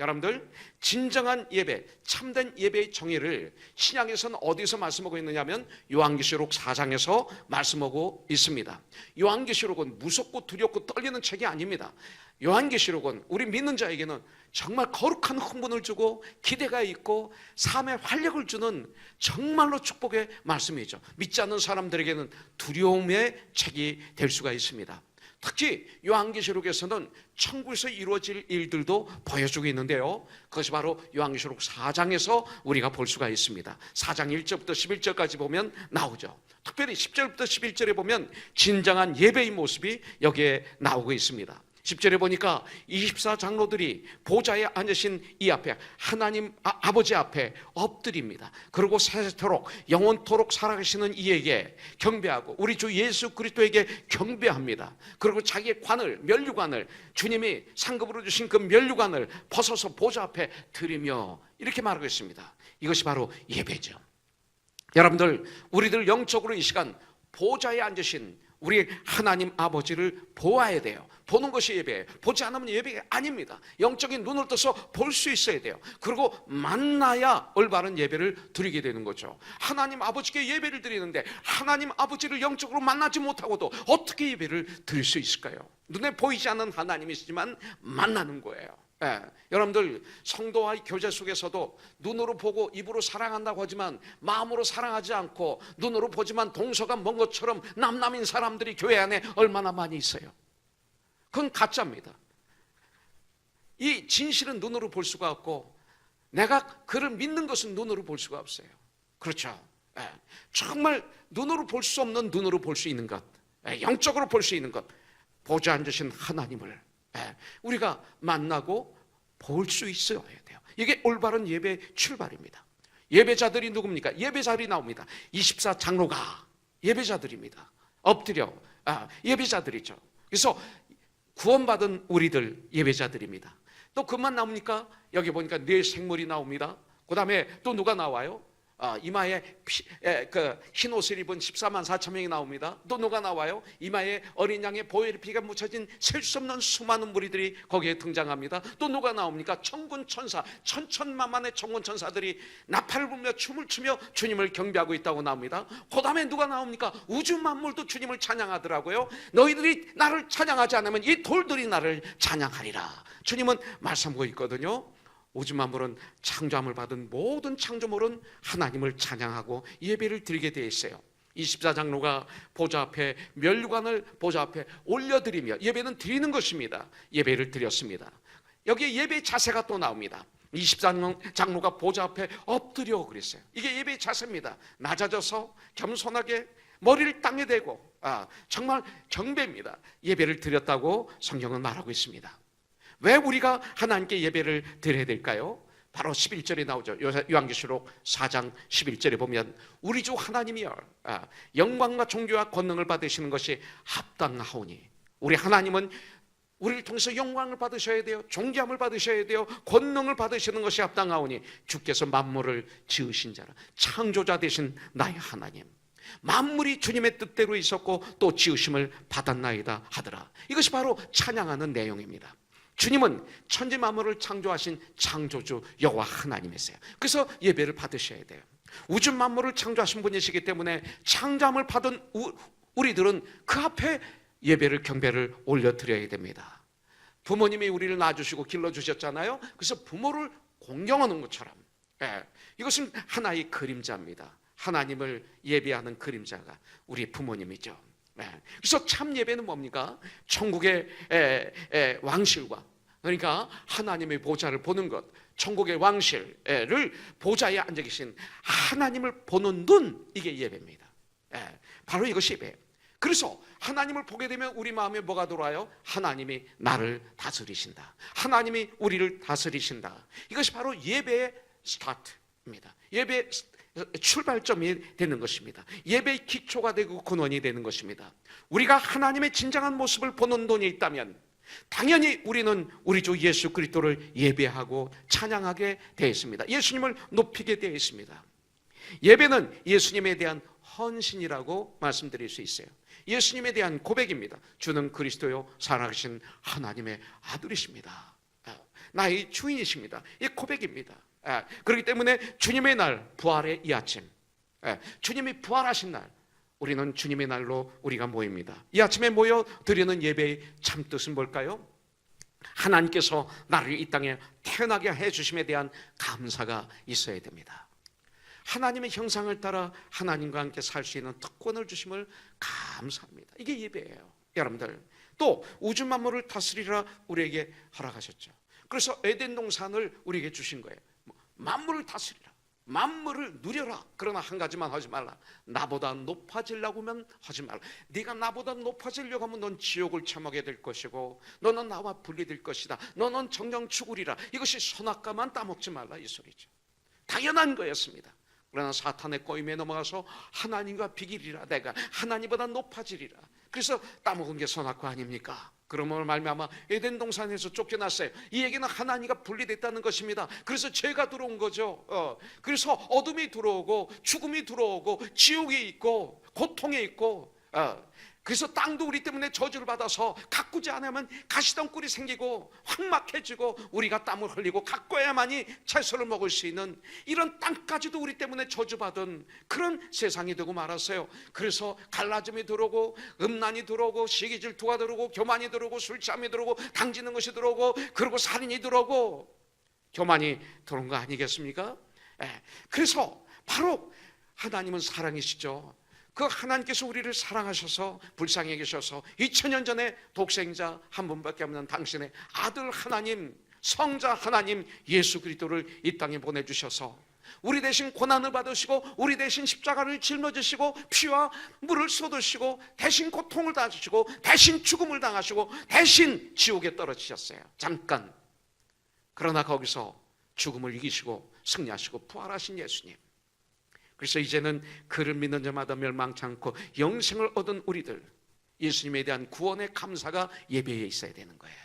여러분들, 진정한 예배, 참된 예배의 정의를 신약에서는 어디서 말씀하고 있느냐면 요한계시록 4장에서 말씀하고 있습니다. 요한계시록은 무섭고 두렵고 떨리는 책이 아닙니다. 요한계시록은 우리 믿는 자에게는 정말 거룩한 흥분을 주고 기대가 있고 삶에 활력을 주는 정말로 축복의 말씀이죠. 믿지 않는 사람들에게는 두려움의 책이 될 수가 있습니다. 특히 요한계시록에서는 천국에서 이루어질 일들도 보여주고 있는데요, 그것이 바로 요한계시록 4장에서 우리가 볼 수가 있습니다. 4장 1절부터 11절까지 보면 나오죠. 특별히 10절부터 11절에 보면 진정한 예배의 모습이 여기에 나오고 있습니다. 10절에 보니까 24장로들이 보좌에 앉으신 이 앞에 하나님 아버지 앞에 엎드립니다. 그리고 세세토록 영원토록 살아계시는 이에게 경배하고 우리 주 예수 그리스도에게 경배합니다. 그리고 자기의 관을, 면류관을, 주님이 상급으로 주신 그 면류관을 벗어서 보좌 앞에 드리며 이렇게 말하고 있습니다. 이것이 바로 예배죠. 여러분들, 우리들 영적으로 이 시간 보좌에 앉으신 우리 하나님 아버지를 보아야 돼요. 보는 것이 예배예요. 보지 않으면 예배가 아닙니다. 영적인 눈을 떠서 볼 수 있어야 돼요. 그리고 만나야 올바른 예배를 드리게 되는 거죠. 하나님 아버지께 예배를 드리는데 하나님 아버지를 영적으로 만나지 못하고도 어떻게 예배를 드릴 수 있을까요? 눈에 보이지 않는 하나님이시지만 만나는 거예요. 예, 여러분들, 성도와의 교제 속에서도 눈으로 보고 입으로 사랑한다고 하지만 마음으로 사랑하지 않고 눈으로 보지만 동서가 먼 것처럼 남남인 사람들이 교회 안에 얼마나 많이 있어요. 그건 가짜입니다. 이 진실은 눈으로 볼 수가 없고 내가 그를 믿는 것은 눈으로 볼 수가 없어요. 그렇죠. 예, 정말 눈으로 볼 수 없는 눈으로 볼 수 있는 것, 영적으로 볼 수 있는 것, 보좌 앉으신 하나님을 우리가 만나고 볼 수 있어야 돼요. 이게 올바른 예배의 출발입니다. 예배자들이 누굽니까? 예배자들이 나옵니다. 24장로가 예배자들입니다. 엎드려 예배자들이죠. 그래서 구원받은 우리들 예배자들입니다. 또 그만 나옵니까? 여기 보니까 네 생물이 나옵니다. 그 다음에 또 누가 나와요? 이마에 흰 옷을 입은 14만 4천 명이 나옵니다. 또 누가 나와요? 이마에 어린 양의 보혈의 피가 묻혀진 셀 수 없는 수많은 무리들이 거기에 등장합니다. 또 누가 나옵니까? 천군 천사, 천천만만의 천군 천사들이 나팔을 불며 춤을 추며 주님을 경배하고 있다고 나옵니다. 그 다음에 누가 나옵니까? 우주 만물도 주님을 찬양하더라고요. 너희들이 나를 찬양하지 않으면 이 돌들이 나를 찬양하리라. 주님은 말씀하고 있거든요. 우주 만물은 창조함을 받은 모든 창조물은 하나님을 찬양하고 예배를 드리게 되어 있어요. 24장로가 보좌 앞에 면류관을 보좌 앞에 올려드리며 예배는 드리는 것입니다. 예배를 드렸습니다. 여기에 예배의 자세가 또 나옵니다. 24장로가 보좌 앞에 엎드려 그랬어요. 이게 예배의 자세입니다. 낮아져서 겸손하게 머리를 땅에 대고 정말 경배입니다. 예배를 드렸다고 성경은 말하고 있습니다. 왜 우리가 하나님께 예배를 드려야 될까요? 바로 11절에 나오죠. 요한계시록 4장 11절에 보면 우리 주 하나님이여 영광과 존귀와 권능을 받으시는 것이 합당하오니, 우리 하나님은 우리를 통해서 영광을 받으셔야 돼요. 존귀함을 받으셔야 돼요. 권능을 받으시는 것이 합당하오니 주께서 만물을 지으신 자라, 창조자 되신 나의 하나님, 만물이 주님의 뜻대로 있었고 또 지으심을 받았나이다 하더라. 이것이 바로 찬양하는 내용입니다. 주님은 천지 만물을 창조하신 창조주 여호와 하나님이세요. 그래서 예배를 받으셔야 돼요. 우주 만물을 창조하신 분이시기 때문에 창조함을 받은 우리들은 그 앞에 예배를, 경배를 올려드려야 됩니다. 부모님이 우리를 낳아주시고 길러주셨잖아요. 그래서 부모를 공경하는 것처럼 이것은 하나의 그림자입니다. 하나님을 예배하는 그림자가 우리 부모님이죠. 그래서 참 예배는 뭡니까? 천국의 왕실과, 그러니까 하나님의 보좌를 보는 것, 천국의 왕실을 보좌에 앉아 계신 하나님을 보는 눈, 이게 예배입니다. 바로 이것이 예배예요. 그래서 하나님을 보게 되면 우리 마음에 뭐가 들어와요? 하나님이 나를 다스리신다, 하나님이 우리를 다스리신다. 이것이 바로 예배의 스타트입니다. 예배의 출발점이 되는 것입니다. 예배의 기초가 되고 근원이 되는 것입니다. 우리가 하나님의 진정한 모습을 보는 눈이 있다면 당연히 우리는 우리 주 예수 그리스도를 예배하고 찬양하게 되어 있습니다. 예수님을 높이게 되어 있습니다. 예배는 예수님에 대한 헌신이라고 말씀드릴 수 있어요. 예수님에 대한 고백입니다. 주는 그리스도요 살아계신 하나님의 아들이십니다. 나의 주인이십니다. 이 고백입니다. 그렇기 때문에 주님의 날, 부활의 이 아침, 주님이 부활하신 날, 우리는 주님의 날로 우리가 모입니다. 이 아침에 모여 드리는 예배의 참 뜻은 뭘까요? 하나님께서 나를 이 땅에 태어나게 해주심에 대한 감사가 있어야 됩니다. 하나님의 형상을 따라 하나님과 함께 살 수 있는 특권을 주심을 감사합니다. 이게 예배예요. 여러분들, 또 우주 만물을 다스리라 우리에게 허락하셨죠. 그래서 에덴 동산을 우리에게 주신 거예요. 만물을 다스리라, 만물을 누려라. 그러나 한 가지만 하지 말라. 나보다 높아지려고 하면 하지 말라. 네가 나보다 높아지려고 하면 넌 지옥을 참하게 될 것이고 너는 나와 분리될 것이다. 너는 정령 죽으리라. 이것이 선악과만 따먹지 말라, 이 소리죠. 당연한 거였습니다. 그러나 사탄의 꼬임에 넘어가서 하나님과 비기리라. 내가 하나님보다 높아지리라. 그래서 따먹은 게 선악과 아닙니까? 그러므로 말미암아 에덴 동산에서 쫓겨났어요. 이 얘기는 하나님과 분리됐다는 것입니다. 그래서 죄가 들어온 거죠. 그래서 어둠이 들어오고 죽음이 들어오고 지옥이 있고 고통이 있고, 그래서 땅도 우리 때문에 저주를 받아서 가꾸지 않으면 가시덩굴이 생기고 황막해지고 우리가 땀을 흘리고 가꿔야만이 채소를 먹을 수 있는 이런 땅까지도 우리 때문에 저주받은 그런 세상이 되고 말았어요. 그래서 갈라짐이 들어오고 음란이 들어오고 시기질투가 들어오고 교만이 들어오고 술취함이 들어오고 당지는 것이 들어오고 그리고 살인이 들어오고 교만이 들어온 거 아니겠습니까? 그래서 바로 하나님은 사랑이시죠. 그 하나님께서 우리를 사랑하셔서 불쌍히 계셔서 2000년 전에 독생자 한 분밖에 없는 당신의 아들 하나님, 성자 하나님 예수 그리스도를 이 땅에 보내주셔서 우리 대신 고난을 받으시고 우리 대신 십자가를 짊어지시고 피와 물을 쏟으시고 대신 고통을 당하시고 대신 죽음을 당하시고 대신 지옥에 떨어지셨어요. 잠깐. 그러나 거기서 죽음을 이기시고 승리하시고 부활하신 예수님. 그래서 이제는 그를 믿는 자마다 멸망치 않고 영생을 얻은 우리들, 예수님에 대한 구원의 감사가 예배에 있어야 되는 거예요.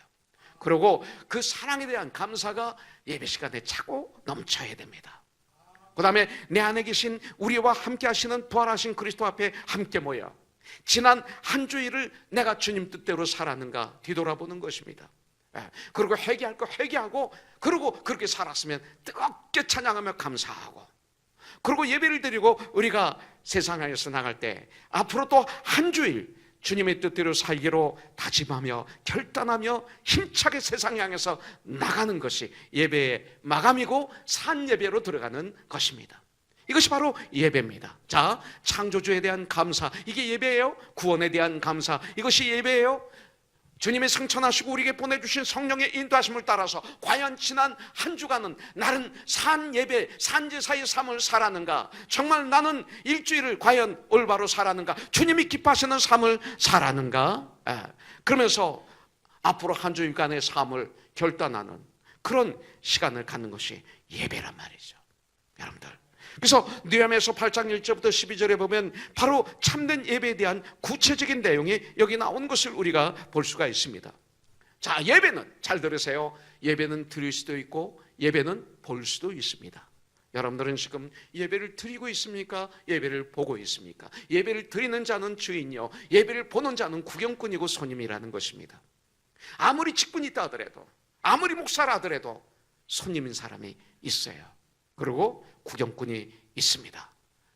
그리고 그 사랑에 대한 감사가 예배 시간에 차고 넘쳐야 됩니다. 그 다음에 내 안에 계신 우리와 함께 하시는 부활하신 그리스도 앞에 함께 모여 지난 한 주일을 내가 주님 뜻대로 살았는가 뒤돌아보는 것입니다. 그리고 회개할 거 회개하고, 그리고 그렇게 살았으면 뜨겁게 찬양하며 감사하고, 그리고 예배를 드리고 우리가 세상에서 나갈 때 앞으로 또 한 주일 주님의 뜻대로 살기로 다짐하며 결단하며 힘차게 세상 향해서 나가는 것이 예배의 마감이고 산 예배로 들어가는 것입니다. 이것이 바로 예배입니다. 자, 창조주에 대한 감사, 이게 예배예요. 구원에 대한 감사, 이것이 예배예요. 주님의 승천하시고 우리에게 보내주신 성령의 인도하심을 따라서 과연 지난 한 주간은 나는 산 예배, 산제사의 삶을 살았는가? 정말 나는 일주일을 과연 올바로 살았는가? 주님이 기뻐하시는 삶을 살았는가? 그러면서 앞으로 한 주일간의 삶을 결단하는 그런 시간을 갖는 것이 예배란 말이죠. 여러분들, 그래서 느헤미야서 8장 1절부터 12절에 보면 바로 참된 예배에 대한 구체적인 내용이 여기 나온 것을 우리가 볼 수가 있습니다. 자, 예배는, 잘 들으세요, 예배는 드릴 수도 있고 예배는 볼 수도 있습니다. 여러분들은 지금 예배를 드리고 있습니까? 예배를 보고 있습니까? 예배를 드리는 자는 주인이요, 예배를 보는 자는 구경꾼이고 손님이라는 것입니다. 아무리 직분이 있다 하더라도, 아무리 목사라 하더라도 손님인 사람이 있어요. 그리고 구경꾼이 있습니다.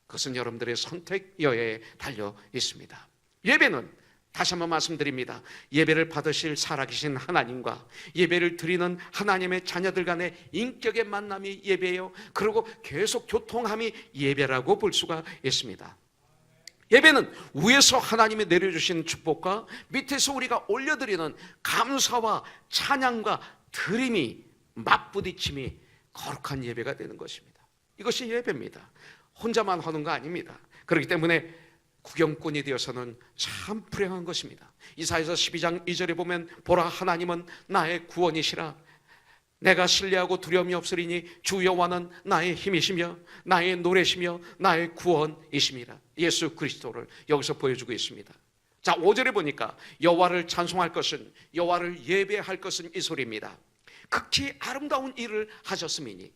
그것은 여러분들의 선택여에 달려 있습니다. 예배는 다시 한번 말씀드립니다. 예배를 받으실 살아계신 하나님과 예배를 드리는 하나님의 자녀들 간의 인격의 만남이 예배예요. 그리고 계속 교통함이 예배라고 볼 수가 있습니다. 예배는 위에서 하나님이 내려주신 축복과 밑에서 우리가 올려드리는 감사와 찬양과 드림이 맞부딪힘이 거룩한 예배가 되는 것입니다. 이것이 예배입니다. 혼자만 하는 거 아닙니다. 그렇기 때문에 구경꾼이 되어서는 참 불행한 것입니다. 이사야서 12장 2절에 보면 보라, 하나님은 나의 구원이시라. 내가 신뢰하고 두려움이 없으리니 주 여호와는 나의 힘이시며 나의 노래시며 나의 구원이심이라. 예수 그리스도를 여기서 보여주고 있습니다. 자, 5절에 보니까 여호와를 찬송할 것은, 여호와를 예배할 것은 이 소리입니다. 극히 아름다운 일을 하셨음이니,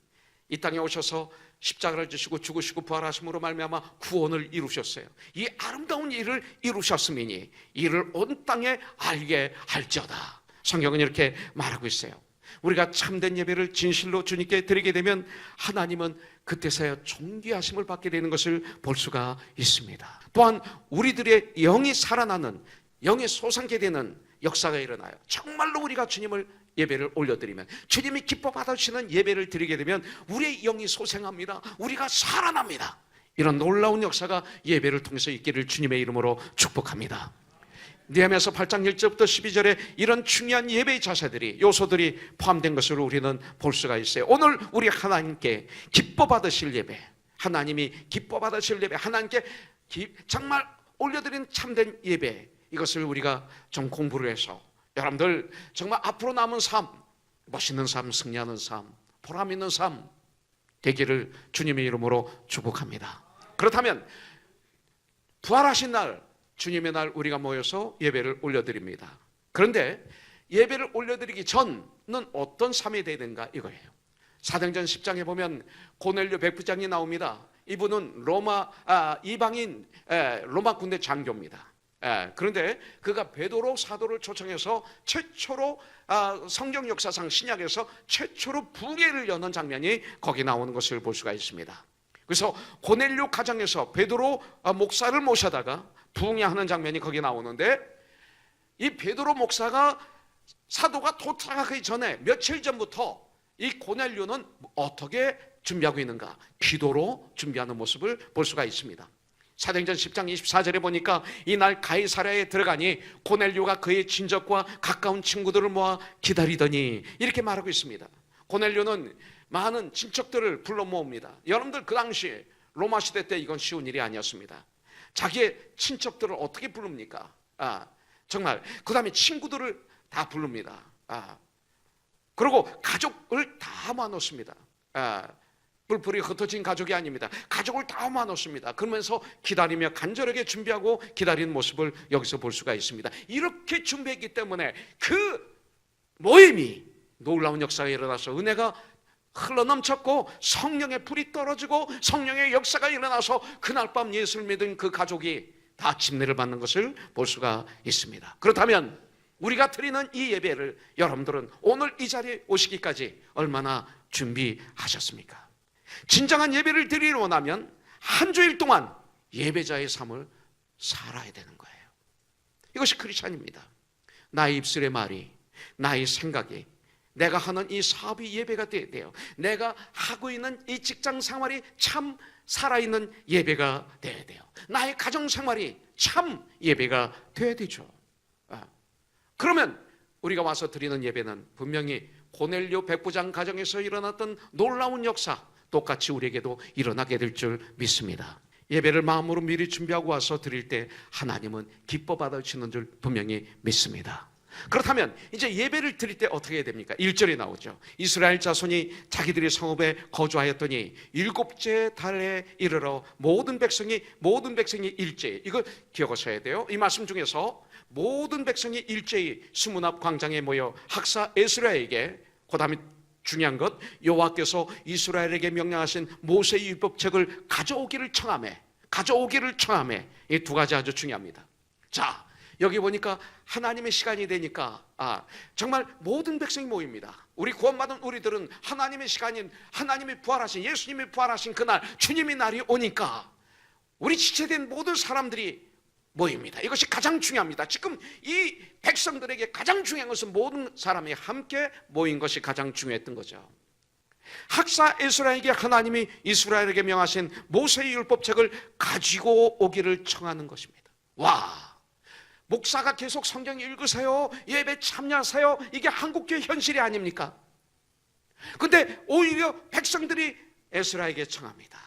이 땅에 오셔서 십자가를 지시고 죽으시고 부활하심으로 말미암아 구원을 이루셨어요. 이 아름다운 일을 이루셨음이니 이를 온 땅에 알게 할지어다. 성경은 이렇게 말하고 있어요. 우리가 참된 예배를 진실로 주님께 드리게 되면 하나님은 그때서야 존귀하심을 받게 되는 것을 볼 수가 있습니다. 또한 우리들의 영이 살아나는, 영이 솟아나게 되는 역사가 일어나요. 정말로 우리가 주님을 예배를 올려드리면, 주님이 기뻐 받으시는 예배를 드리게 되면 우리의 영이 솟아납니다. 우리가 살아납니다. 이런 놀라운 역사가 예배를 통해서 있기를 주님의 이름으로 축복합니다. 느헤미야서 8장 1절부터 12절에 이런 중요한 예배의 자세들이, 요소들이 포함된 것으로 우리는 볼 수가 있어요. 오늘 우리 하나님께 기뻐 받으실 예배, 하나님이 기뻐 받으실 예배, 하나님께 정말 올려드린 참된 예배, 이것을 우리가 좀 공부를 해서 여러분들 정말 앞으로 남은 삶, 멋있는 삶, 승리하는 삶, 보람 있는 삶 되기를 주님의 이름으로 축복합니다. 그렇다면 부활하신 날, 주님의 날 우리가 모여서 예배를 올려드립니다. 그런데 예배를 올려드리기 전은 어떤 삶이 되어야 되는가, 이거예요. 사도행전 10장에 보면 고넬료 백부장이 나옵니다. 이분은 이방인 로마 군대 장교입니다. 그런데 그가 베드로 사도를 초청해서 최초로 성경 역사상 신약에서 최초로 부흥회를 여는 장면이 거기 나오는 것을 볼 수가 있습니다. 그래서 고넬료 가정에서 베드로 목사를 모셔다가 부흥회하는 장면이 거기 나오는데, 이 베드로 목사가 사도가 도착하기 전에 며칠 전부터 이 고넬료는 어떻게 준비하고 있는가, 기도로 준비하는 모습을 볼 수가 있습니다. 사도행전 10장 24절에 보니까 이날 가이사랴에 들어가니 고넬료가 그의 친척과 가까운 친구들을 모아 기다리더니, 이렇게 말하고 있습니다. 고넬료는 많은 친척들을 불러 모읍니다. 여러분들 그 당시 로마 시대 때 이건 쉬운 일이 아니었습니다. 자기의 친척들을 어떻게 부릅니까? 정말 그 다음에 친구들을 다 부릅니다. 그리고 가족을 다 모아놓습니다. 뿔뿔이 흩어진 가족이 아닙니다. 가족을 다 모아놓습니다. 그러면서 기다리며 간절하게 준비하고 기다리는 모습을 여기서 볼 수가 있습니다. 이렇게 준비했기 때문에 그 모임이 놀라운 역사가 일어나서 은혜가 흘러넘쳤고 성령의 불이 떨어지고 성령의 역사가 일어나서 그날 밤 예수를 믿은 그 가족이 다 침례를 받는 것을 볼 수가 있습니다. 그렇다면 우리가 드리는 이 예배를 여러분들은 오늘 이 자리에 오시기까지 얼마나 준비하셨습니까? 진정한 예배를 드리려 원하면 한 주일 동안 예배자의 삶을 살아야 되는 거예요. 이것이 크리스찬입니다. 나의 입술의 말이, 나의 생각이, 내가 하는 이 사업이 예배가 되어야 돼요. 내가 하고 있는 이 직장 생활이 참 살아있는 예배가 되어야 돼요. 나의 가정 생활이 참 예배가 되어야 되죠. 그러면 우리가 와서 드리는 예배는 분명히 고넬료 백부장 가정에서 일어났던 놀라운 역사, 똑같이 우리에게도 일어나게 될 줄 믿습니다. 예배를 마음으로 미리 준비하고 와서 드릴 때 하나님은 기뻐 받으시는 줄 분명히 믿습니다. 그렇다면 이제 예배를 드릴 때 어떻게 해야 됩니까? 1절에 나오죠. 이스라엘 자손이 자기들의 성읍에 거주하였더니 일곱째 달에 이르러 모든 백성이 일제히, 이거 기억하셔야 돼요. 이 말씀 중에서 모든 백성이 일제히 수문 앞 광장에 모여 학사 에스라에게, 그 다음에 중요한 것, 여호와께서 이스라엘에게 명령하신 모세의 율법책을 가져오기를 청하매, 이 두 가지 아주 중요합니다. 자, 여기 보니까 하나님의 시간이 되니까 정말 모든 백성이 모입니다. 우리 구원받은 우리들은 하나님의 시간인, 하나님이 부활하신, 예수님이 부활하신 그날, 주님의 날이 오니까 우리 지체된 모든 사람들이 모입니다. 이것이 가장 중요합니다. 지금 이 백성들에게 가장 중요한 것은 모든 사람이 함께 모인 것이 가장 중요했던 거죠. 학사 에스라에게 하나님이 이스라엘에게 명하신 모세의 율법책을 가지고 오기를 청하는 것입니다. 와! 목사가 계속 성경 읽으세요, 예배 참여하세요, 이게 한국교회 현실이 아닙니까? 근데 오히려 백성들이 에스라에게 청합니다.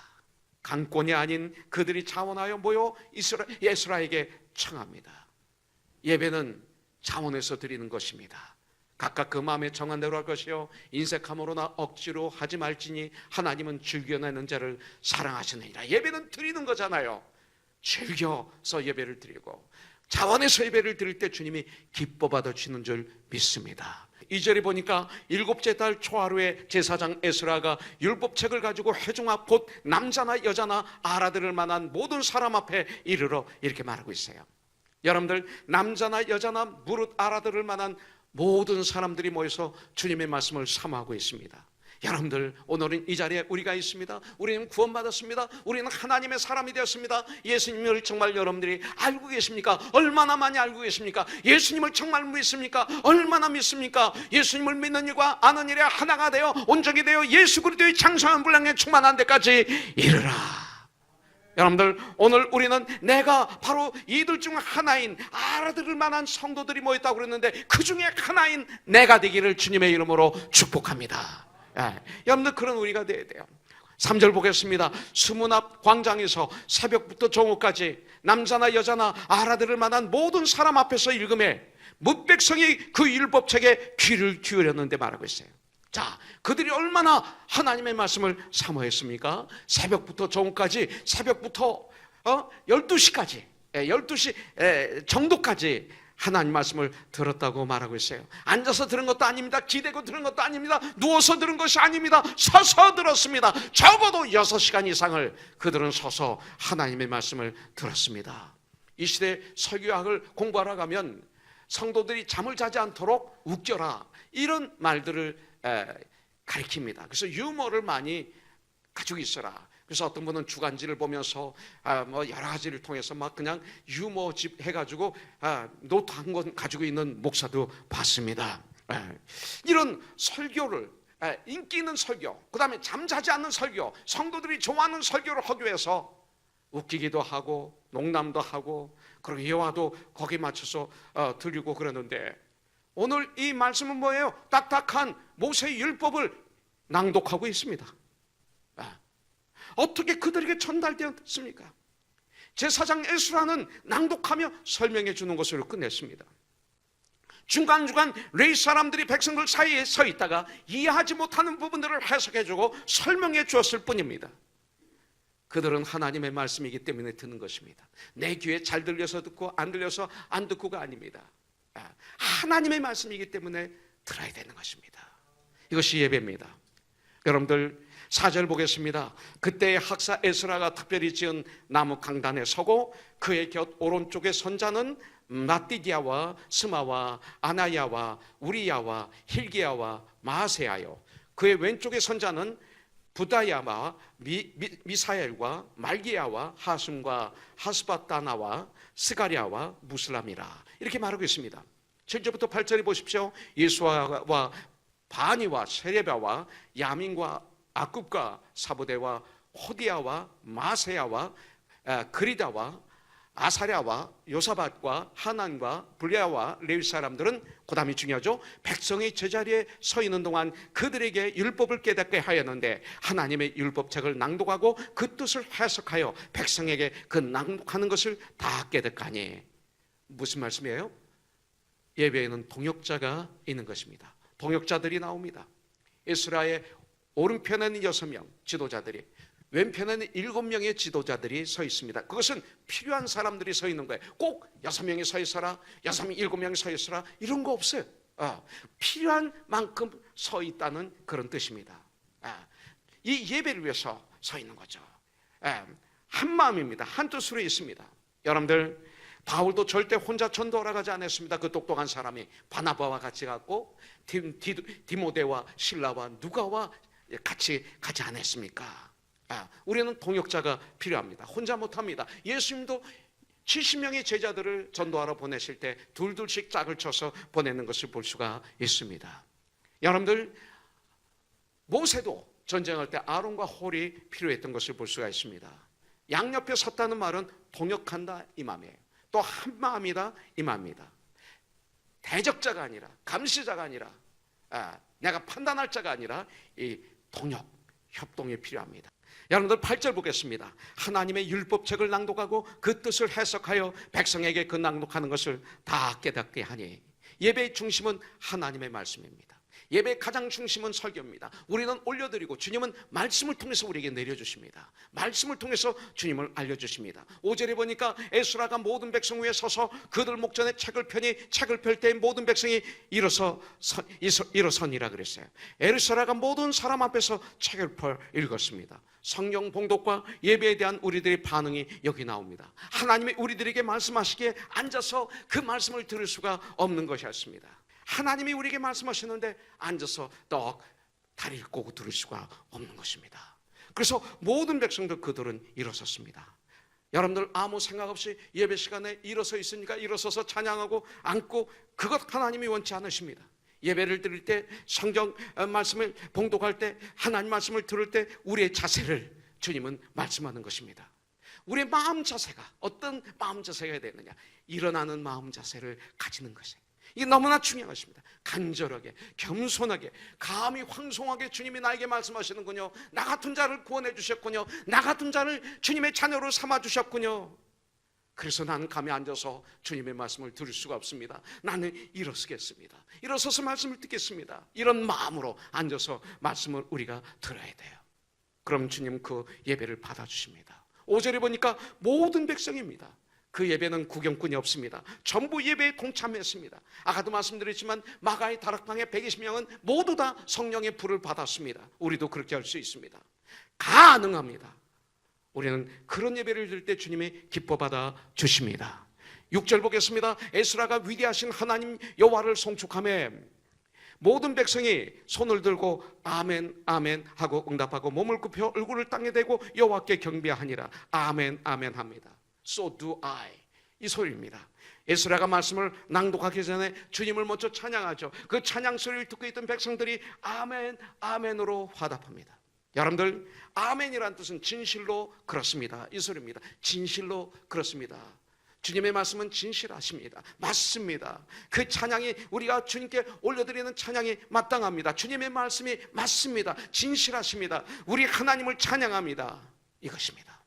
강권이 아닌 그들이 자원하여 모여 에스라에게 청합니다. 예배는 자원해서 드리는 것입니다. 각각 그 마음에 정한 대로 할 것이요 인색함으로나 억지로 하지 말지니 하나님은 즐겨내는 자를 사랑하시느니라. 예배는 드리는 거잖아요. 즐겨서 예배를 드리고 자원해서 예배를 드릴 때 주님이 기뻐 받아주시는 줄 믿습니다. 2절에 보니까 일곱째 달 초하루에 제사장 에스라가 율법책을 가지고 회중 앞, 곧 남자나 여자나 알아들을 만한 모든 사람 앞에 이르러, 이렇게 말하고 있어요. 여러분들, 남자나 여자나 무릇 알아들을 만한 모든 사람들이 모여서 주님의 말씀을 사모하고 있습니다. 여러분들, 오늘은 이 자리에 우리가 있습니다. 우리는 구원받았습니다. 우리는 하나님의 사람이 되었습니다. 예수님을 정말 여러분들이 알고 계십니까? 얼마나 많이 알고 계십니까? 예수님을 정말 믿습니까? 얼마나 믿습니까? 예수님을 믿는 일과 아는 일에 하나가 되어 온전히 되어 예수 그리스도의 장성한 분량에 충만한 데까지 이르라. 여러분들, 오늘 우리는 내가 바로 이들 중 하나인, 알아들을 만한 성도들이 모였다고 그랬는데 그 중에 하나인 내가 되기를 주님의 이름으로 축복합니다. 여러분들, 그런 우리가 돼야 돼요. 3절 보겠습니다. 수문 앞 광장에서 새벽부터 정오까지 남자나 여자나 알아들을 만한 모든 사람 앞에서 읽음에 뭇백성이 그 율법책에 귀를 기울였는데 말하고 있어요. 자, 그들이 얼마나 하나님의 말씀을 사모했습니까? 새벽부터 정오까지, 새벽부터 12시까지 12시 정도까지 하나님 말씀을 들었다고 말하고 있어요. 앉아서 들은 것도 아닙니다. 기대고 들은 것도 아닙니다. 누워서 들은 것이 아닙니다. 서서 들었습니다. 적어도 6시간 이상을 그들은 서서 하나님의 말씀을 들었습니다. 이 시대 설교학을 공부하러 가면 성도들이 잠을 자지 않도록 웃겨라, 이런 말들을 가리킵니다. 그래서 유머를 많이 가지고 있어라. 그래서 어떤 분은 주간지를 보면서 뭐 여러 가지를 통해서 막 그냥 유머집 해가지고 노트 한 권 가지고 있는 목사도 봤습니다. 이런 설교를, 인기 있는 설교, 그 다음에 잠자지 않는 설교, 성도들이 좋아하는 설교를 하기 위해서 웃기기도 하고 농담도 하고 그리고 예화도 거기에 맞춰서 드리고 그러는데, 오늘 이 말씀은 뭐예요? 딱딱한 모세의 율법을 낭독하고 있습니다. 어떻게 그들에게 전달되었습니까? 제사장 에스라는 낭독하며 설명해 주는 것으로 끝냈습니다. 중간중간 레위 사람들이 백성들 사이에 서 있다가 이해하지 못하는 부분들을 해석해 주고 설명해 주었을 뿐입니다. 그들은 하나님의 말씀이기 때문에 듣는 것입니다. 내 귀에 잘 들려서 듣고 안 들려서 안 듣고가 아닙니다. 하나님의 말씀이기 때문에 들어야 되는 것입니다. 이것이 예배입니다. 여러분들, 4절 보겠습니다. 그때 학사 에스라가 특별히 지은 나무 강단에 서고 그의 곁 오른쪽에 선 자는 마띠디아와 스마와 아나야와 우리야와 힐기야와 마세야요, 그의 왼쪽에 선 자는 부다야와 미사엘과 말기야와 하숨과 하스바다나와 스가랴와 무슬람이라, 이렇게 말하고 있습니다. 7절부터 8절에 보십시오. 예수와 바니와 세레바와 야민과 아굽과 사부대와 호디야와 마세야와 그리다와 아사랴와 요사밧과 하난과 블레아와 레위 사람들은, 그 다음이 중요하죠, 백성의 제자리에 서 있는 동안 그들에게 율법을 깨닫게 하였는데 하나님의 율법책을 낭독하고 그 뜻을 해석하여 백성에게 그 낭독하는 것을 다 깨닫가니. 무슨 말씀이에요? 예배에는 동역자가 있는 것입니다. 동역자들이 나옵니다. 에스라의 오른편에는 6명 지도자들이, 왼편에는 7명의 지도자들이 서 있습니다. 그것은 필요한 사람들이 서 있는 거예요. 꼭 6명이 서 있어라, 7명이 서 있어라, 이런 거 없어요. 필요한 만큼 서 있다는 그런 뜻입니다. 이 예배를 위해서 서 있는 거죠. 한 마음입니다. 한 뜻으로 있습니다. 여러분들, 바울도 절대 혼자 전도하러 가지 않았습니다. 그 똑똑한 사람이 바나바와 같이 갔고 디모데와 실라와 누가와 같이 가지 않았습니까? 우리는 동역자가 필요합니다. 혼자 못합니다. 예수님도 70명의 제자들을 전도하러 보내실 때 둘둘씩 짝을 쳐서 보내는 것을 볼 수가 있습니다. 여러분들, 모세도 전쟁할 때 아론과 홀이 필요했던 것을 볼 수가 있습니다. 양옆에 섰다는 말은 동역한다 이 마음이에요. 또 한마음이다 이 마음입니다. 대적자가 아니라, 감시자가 아니라, 내가 판단할 자가 아니라 이 동역, 협동이 필요합니다. 여러분들 8절 보겠습니다. 하나님의 율법책을 낭독하고 그 뜻을 해석하여 백성에게 그 낭독하는 것을 다 깨닫게 하니. 예배의 중심은 하나님의 말씀입니다. 예배의 가장 중심은 설교입니다. 우리는 올려드리고 주님은 말씀을 통해서 우리에게 내려주십니다. 말씀을 통해서 주님을 알려주십니다. 5절에 보니까 에스라가 모든 백성 위에 서서 그들 목전에 책을 펴니 책을 펼 때 모든 백성이 일어서니라 그랬어요. 에스라가 모든 사람 앞에서 책을 펴 읽었습니다. 성령 봉독과 예배에 대한 우리들의 반응이 여기 나옵니다. 하나님이 우리들에게 말씀하시기에 앉아서 그 말씀을 들을 수가 없는 것이었습니다. 하나님이 우리에게 말씀하시는데 앉아서 떡 다리를 꼬고 들을 수가 없는 것입니다. 그래서 모든 백성들 그들은 일어섰습니다. 여러분들 아무 생각 없이 예배 시간에 일어서 있으니까 일어서서 찬양하고 앉고, 그것 하나님이 원치 않으십니다. 예배를 드릴 때, 성경 말씀을 봉독할 때, 하나님 말씀을 들을 때 우리의 자세를 주님은 말씀하는 것입니다. 우리의 마음 자세가 어떤 마음 자세가 되느냐, 일어나는 마음 자세를 가지는 것이에요. 이게 너무나 중요한 것입니다. 간절하게, 겸손하게, 감히 황송하게 주님이 나에게 말씀하시는군요. 나 같은 자를 구원해 주셨군요. 나 같은 자를 주님의 자녀로 삼아 주셨군요. 그래서 나는 감히 앉아서 주님의 말씀을 들을 수가 없습니다. 나는 일어서겠습니다. 일어서서 말씀을 듣겠습니다. 이런 마음으로 앉아서 말씀을 우리가 들어야 돼요. 그럼 주님 그 예배를 받아주십니다. 5절에 보니까 모든 백성입니다. 그 예배는 구경꾼이 없습니다. 전부 예배에 동참했습니다. 아까도 말씀드렸지만 마가의 다락방에 120명은 모두 다 성령의 불을 받았습니다. 우리도 그렇게 할 수 있습니다. 가능합니다. 우리는 그런 예배를 드릴 때 주님이 기뻐 받아 주십니다. 6절 보겠습니다. 에스라가 위대하신 하나님 여호와를 송축하며 모든 백성이 손을 들고 아멘 아멘 하고 응답하고 몸을 굽혀 얼굴을 땅에 대고 여호와께 경배하니라. 아멘 아멘 합니다. So do I. 이 소리입니다. 에스라가 말씀을 낭독하기 전에 주님을 먼저 찬양하죠. 그 찬양 소리를 듣고 있던 백성들이 아멘 아멘으로 화답합니다. 여러분들, 아멘이란 뜻은 진실로 그렇습니다. 이 소리입니다. 진실로 그렇습니다. 주님의 말씀은 진실하십니다. 맞습니다. 그 찬양이, 우리가 주님께 올려드리는 찬양이 마땅합니다. 주님의 말씀이 맞습니다. 진실하십니다. 우리 하나님을 찬양합니다. 이것입니다.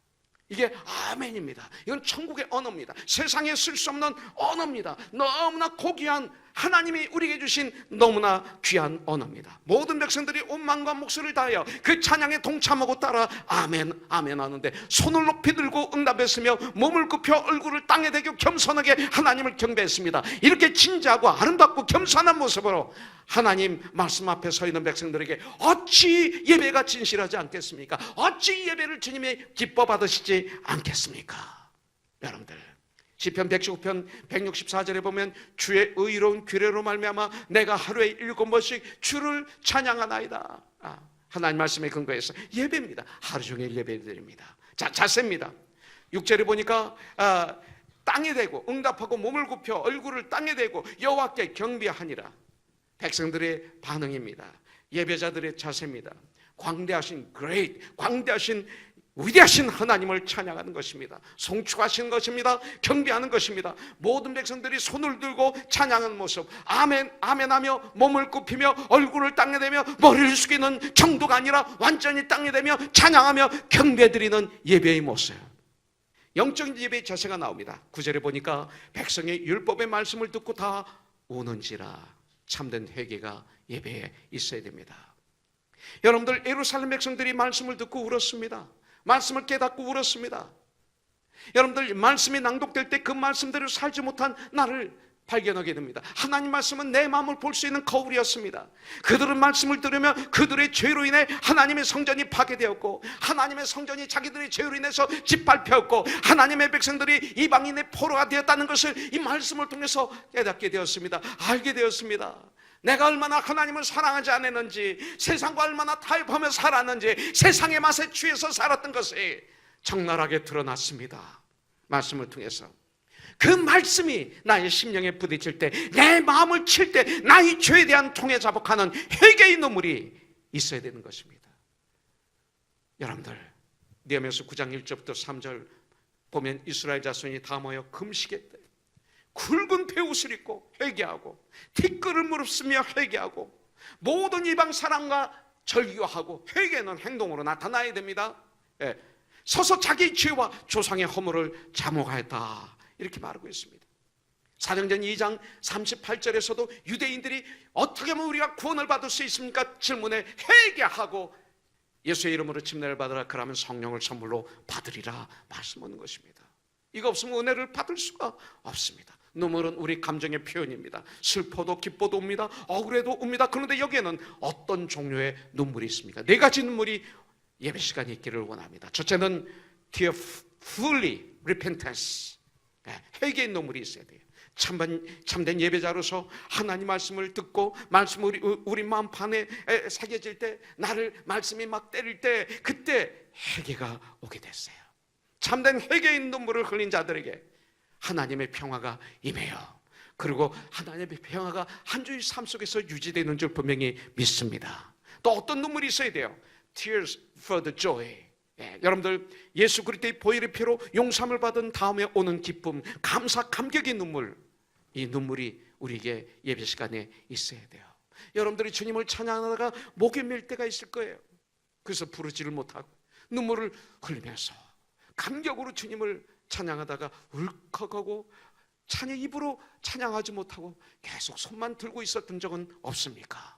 이게 아멘입니다. 이건 천국의 언어입니다. 세상에 쓸 수 없는 언어입니다. 너무나 고귀한, 하나님이 우리에게 주신 너무나 귀한 언어입니다. 모든 백성들이 온 마음과 목소리를 다하여 그 찬양에 동참하고 따라 아멘 아멘 하는데, 손을 높이 들고 응답했으며 몸을 굽혀 얼굴을 땅에 대고 겸손하게 하나님을 경배했습니다. 이렇게 진지하고 아름답고 겸손한 모습으로 하나님 말씀 앞에 서 있는 백성들에게 어찌 예배가 진실하지 않겠습니까? 어찌 예배를 주님이 기뻐 받으시지 않겠습니까? 여러분들, 시편 119편 164절에 보면 주의 의로운 규례로 말미암아 내가 하루에 7번씩 주를 찬양하나이다. 하나님 말씀에 근거해서 예배입니다. 하루 종일 예배드립니다. 자, 자세입니다. 6절에 보니까 땅에 대고 응답하고 몸을 굽혀 얼굴을 땅에 대고 여호와께 경배하니라. 백성들의 반응입니다. 예배자들의 자세입니다. 광대하신 great, 광대하신 위대하신 하나님을 찬양하는 것입니다. 송축하시는 것입니다. 경배하는 것입니다. 모든 백성들이 손을 들고 찬양하는 모습, 아멘 아멘 하며 몸을 굽히며 얼굴을 땅에 대며 머리를 숙이는 정도가 아니라 완전히 땅에 대며 찬양하며 경배드리는 예배의 모습, 영적인 예배의 자세가 나옵니다. 9절에 보니까 백성의 율법의 말씀을 듣고 다 우는지라. 참된 회개가 예배에 있어야 됩니다. 여러분들, 예루살렘 백성들이 말씀을 듣고 울었습니다. 말씀을 깨닫고 울었습니다. 여러분들, 말씀이 낭독될 때 그 말씀대로 살지 못한 나를 발견하게 됩니다. 하나님 말씀은 내 마음을 볼 수 있는 거울이었습니다. 그들은 말씀을 들으며 그들의 죄로 인해 하나님의 성전이 파괴되었고, 하나님의 성전이 자기들의 죄로 인해서 짓밟혔고, 하나님의 백성들이 이방인의 포로가 되었다는 것을 이 말씀을 통해서 깨닫게 되었습니다. 알게 되었습니다. 내가 얼마나 하나님을 사랑하지 않았는지, 세상과 얼마나 타협하며 살았는지, 세상의 맛에 취해서 살았던 것이 적나라하게 드러났습니다. 말씀을 통해서. 그 말씀이 나의 심령에 부딪힐 때, 내 마음을 칠 때 나의 죄에 대한 통해 자복하는 회개의 눈물이 있어야 되는 것입니다. 여러분들, 느헤미야서 9장 1절부터 3절 보면 이스라엘 자손이 다 모여 금식했대. 굵은 베옷을 입고 회개하고, 티끌을 무릅쓰며 회개하고, 모든 이방 사람과 절규하고, 회개는 행동으로 나타나야 됩니다. 서서 자기 죄와 조상의 허물을 자목하였다, 이렇게 말하고 있습니다. 사도행전 2장 38절에서도 유대인들이 어떻게 하면 우리가 구원을 받을 수 있습니까? 질문에 회개하고 예수의 이름으로 침례를 받으라, 그러면 성령을 선물로 받으리라 말씀하는 것입니다. 이거 없으면 은혜를 받을 수가 없습니다. 눈물은 우리 감정의 표현입니다. 슬퍼도 기뻐도 옵니다. 억울해도 옵니다. 그런데 여기에는 어떤 종류의 눈물이 있습니까? 4가지 눈물이 예배 시간에 있기를 원합니다. 첫째는 tear fully repentance, 회개의 눈물이 있어야 돼요. 참된 예배자로서 하나님 말씀을 듣고 말씀이 우리 마음 판에 새겨질 때, 나를 말씀이 막 때릴 때, 그때 회개가 오게 됐어요. 참된 회개의 눈물을 흘린 자들에게 하나님의 평화가 임해요. 그리고 하나님의 평화가 한 주의 삶 속에서 유지되는 줄 분명히 믿습니다. 또 어떤 눈물이 있어야 돼요? Tears for the joy. 여러분들, 예수 그리스도의 보혈의 피로 용서함을 받은 다음에 오는 기쁨, 감사, 감격의 눈물, 이 눈물이 우리에게 예배 시간에 있어야 돼요. 여러분들이 주님을 찬양하다가 목이 맬 때가 있을 거예요. 그래서 부르지를 못하고 눈물을 흘리면서 감격으로 주님을 찬양하다가 울컥하고 찬양 입으로 찬양하지 못하고 계속 손만 들고 있었던 적은 없습니까?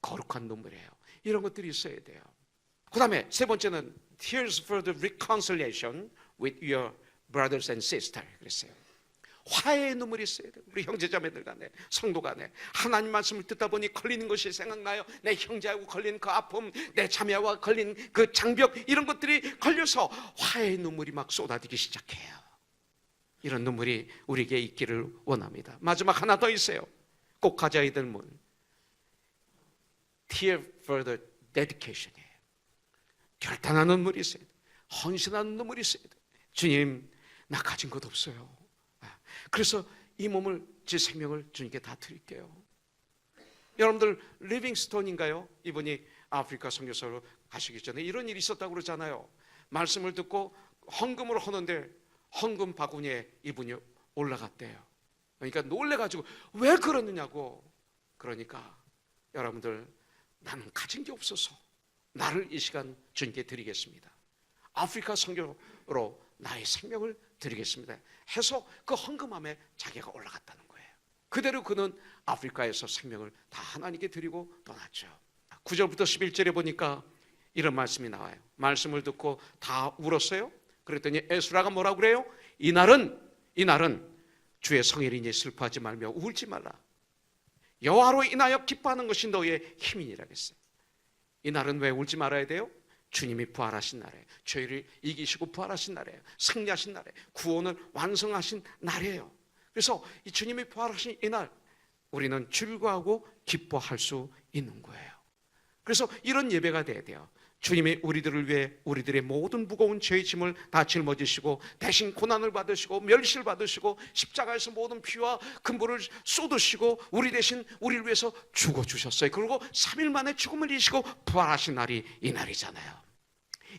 거룩한 눈물이에요. 이런 것들이 있어야 돼요. 그 다음에 세 번째는 Tears for the reconciliation with your brothers and sisters. 그랬어요. 화해의 눈물이 있어야 돼요. 우리 형제자매들 간에, 성도 간에 하나님 말씀을 듣다 보니 걸리는 것이 생각나요. 내 형제하고 걸린 그 아픔, 내 자매와 걸린 그 장벽, 이런 것들이 걸려서 화해의 눈물이 막 쏟아지기 시작해요. 이런 눈물이 우리에게 있기를 원합니다. 마지막 하나 더 있어요. 꼭 가져야 될 문, Tear for the dedication이에요. 결단하는 눈물이 있어야 돼요. 헌신하는 눈물이 있어야 돼요. 주님, 나 가진 것 없어요. 그래서 이 몸을, 제 생명을 주님께 다 드릴게요. 여러분들, 리빙스톤인가요? 이분이 아프리카 선교사로 가시기 전에 이런 일이 있었다고 그러잖아요. 말씀을 듣고 헌금을 하는데 헌금 바구니에 이분이 올라갔대요. 그러니까 놀래가지고 왜 그러느냐고. 그러니까 여러분들, 나는 가진 게 없어서 나를 이 시간 주님께 드리겠습니다. 아프리카 선교로 나의 생명을 드리겠습니다 해서 그 헌금함에 자기가 올라갔다는 거예요. 그대로 그는 아프리카에서 생명을 다 하나님께 드리고 떠났죠. 9절부터 11절에 보니까 이런 말씀이 나와요. 말씀을 듣고 다 울었어요. 그랬더니 에스라가 뭐라고 그래요? 이날은 주의 성일이니 슬퍼하지 말며 울지 말라. 여호와로 인하여 기뻐하는 것이 너의 힘이니라 했어요. 이날은 왜 울지 말아야 돼요? 주님이 부활하신 날이에요. 죄를 이기시고 부활하신 날이에요. 승리하신 날이에요. 구원을 완성하신 날이에요. 그래서 이 주님이 부활하신 이날 우리는 즐거워하고 기뻐할 수 있는 거예요. 그래서 이런 예배가 돼야 돼요. 주님이 우리들을 위해 우리들의 모든 무거운 죄의 짐을 다 짊어지시고 대신 고난을 받으시고 멸시를 받으시고 십자가에서 모든 피와 근보를 쏟으시고 우리 대신 우리를 위해서 죽어주셨어요. 그리고 3일 만에 죽음을 이기시고 부활하신 날이 이 날이잖아요.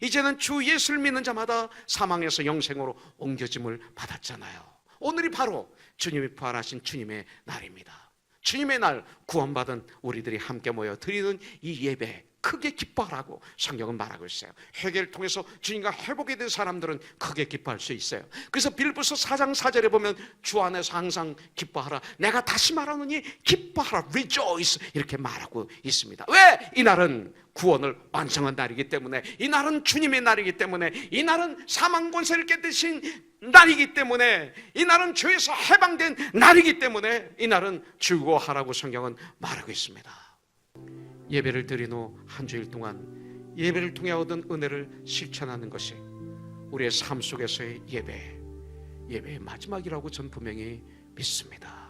이제는 주 예수를 믿는 자마다 사망에서 영생으로 옮겨짐을 받았잖아요. 오늘이 바로 주님이 부활하신 주님의 날입니다. 주님의 날, 구원받은 우리들이 함께 모여 드리는 이 예배, 크게 기뻐하라고 성경은 말하고 있어요. 회개를 통해서 주님과 회복이 된 사람들은 크게 기뻐할 수 있어요. 그래서 빌립보서 4장 4절에 보면 주 안에서 항상 기뻐하라, 내가 다시 말하노니 기뻐하라, rejoice, 이렇게 말하고 있습니다. 왜? 이 날은 구원을 완성한 날이기 때문에, 이 날은 주님의 날이기 때문에, 이 날은 사망 권세를 깨뜨리신 날이기 때문에, 이 날은 죄에서 해방된 날이기 때문에 이 날은 즐거워하라고 성경은 말하고 있습니다. 예배를 드린 후 한 주일 동안 예배를 통해 얻은 은혜를 실천하는 것이 우리의 삶 속에서의 예배의 마지막이라고 전 분명히 믿습니다.